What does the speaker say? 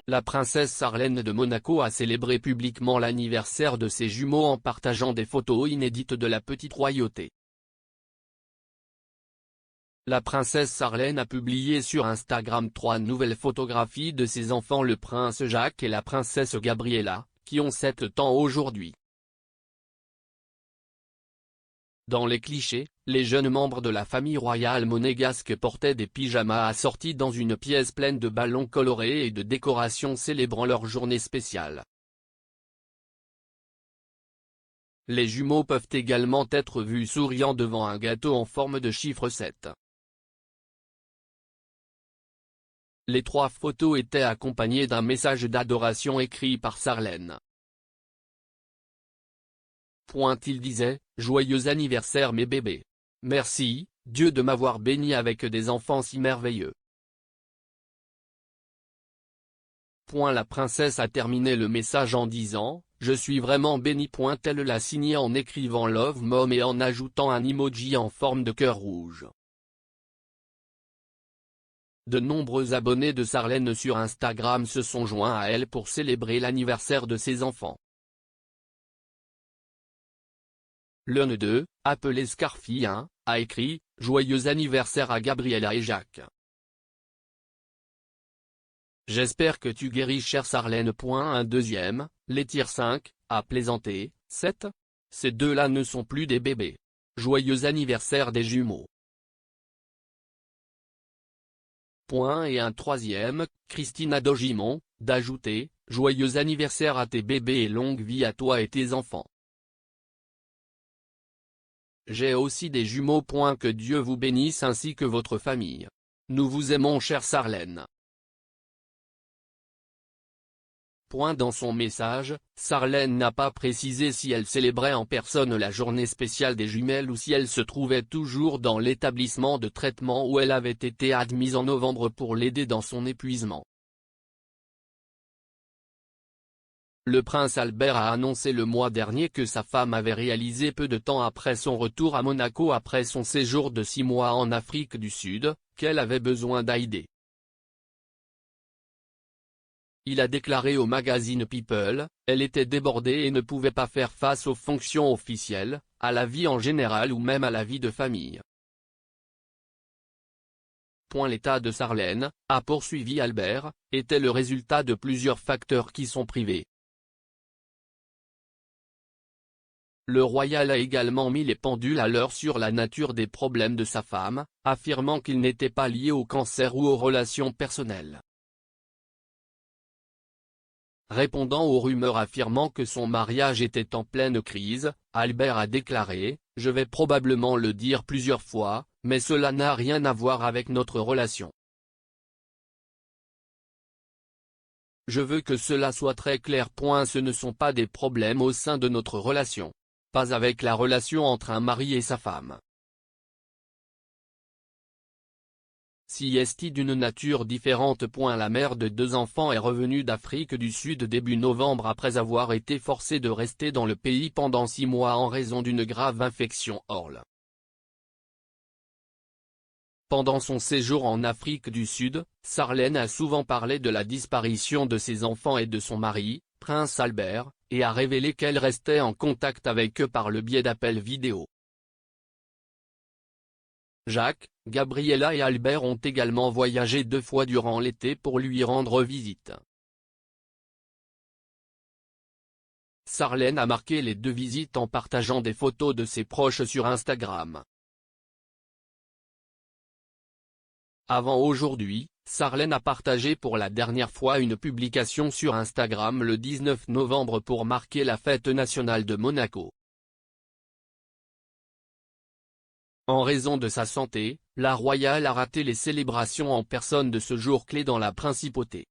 La princesse Sarlène de Monaco a célébré publiquement l'anniversaire de ses jumeaux en partageant des photos inédites de la petite royauté. La princesse Sarlène a publié sur Instagram 3 nouvelles photographies de ses enfants, le prince Jacques et la princesse Gabriella, qui ont 7 ans aujourd'hui. Dans les clichés, les jeunes membres de la famille royale monégasque portaient des pyjamas assortis dans une pièce pleine de ballons colorés et de décorations célébrant leur journée spéciale. Les jumeaux peuvent également être vus souriant devant un gâteau en forme de chiffre 7. Les 3 photos étaient accompagnées d'un message d'adoration écrit par Sarlène. Il disait « Joyeux anniversaire mes bébés. Merci, Dieu de m'avoir béni avec des enfants si merveilleux. » La princesse a terminé le message en disant « Je suis vraiment bénie ». Elle l'a signé en écrivant Love Mom et en ajoutant un emoji en forme de cœur rouge. De nombreux abonnés de Sarlène sur Instagram se sont joints à elle pour célébrer l'anniversaire de ses enfants. L'un d'eux, appelé Scarfy1, a écrit « Joyeux anniversaire à Gabriella et Jacques. J'espère que tu guéris chère Sarlène. » Un deuxième, Létire5, a plaisanté « 7 ? Ces deux-là ne sont plus des bébés. Joyeux anniversaire des jumeaux. » Et un troisième, Christina Dogimon, d'ajouter « Joyeux anniversaire à tes bébés et longue vie à toi et tes enfants. J'ai aussi des jumeaux. Que Dieu vous bénisse ainsi que votre famille. Nous vous aimons chère Sarlène. » Dans son message, Sarlène n'a pas précisé si elle célébrait en personne la journée spéciale des jumelles ou si elle se trouvait toujours dans l'établissement de traitement où elle avait été admise en novembre pour l'aider dans son épuisement. Le prince Albert a annoncé le mois dernier que sa femme avait réalisé peu de temps après son retour à Monaco après son séjour de 6 mois en Afrique du Sud, qu'elle avait besoin d'aide. Il a déclaré au magazine People, elle était débordée et ne pouvait pas faire face aux fonctions officielles, à la vie en général ou même à la vie de famille. L'état de Sarlène, a poursuivi Albert, était le résultat de plusieurs facteurs qui sont privés. Le royal a également mis les pendules à l'heure sur la nature des problèmes de sa femme, affirmant qu'ils n'étaient pas liés au cancer ou aux relations personnelles. Répondant aux rumeurs affirmant que son mariage était en pleine crise, Albert a déclaré « Je vais probablement le dire plusieurs fois, mais cela n'a rien à voir avec notre relation. Je veux que cela soit très clair. Ce ne sont pas des problèmes au sein de notre relation. Pas avec la relation entre un mari et sa femme. Si est d'une nature différente. La mère de 2 enfants est revenue d'Afrique du Sud début novembre après avoir été forcée de rester dans le pays pendant 6 mois en raison d'une grave infection ORL. Pendant son séjour en Afrique du Sud, Sarlène a souvent parlé de la disparition de ses enfants et de son mari, Prince Albert, et a révélé qu'elle restait en contact avec eux par le biais d'appels vidéo. Jacques, Gabriella et Albert ont également voyagé 2 fois durant l'été pour lui rendre visite. Sarlène a marqué les 2 visites en partageant des photos de ses proches sur Instagram. Avant aujourd'hui, Sarlène a partagé pour la dernière fois une publication sur Instagram le 19 novembre pour marquer la fête nationale de Monaco. En raison de sa santé, la royale a raté les célébrations en personne de ce jour clé dans la principauté.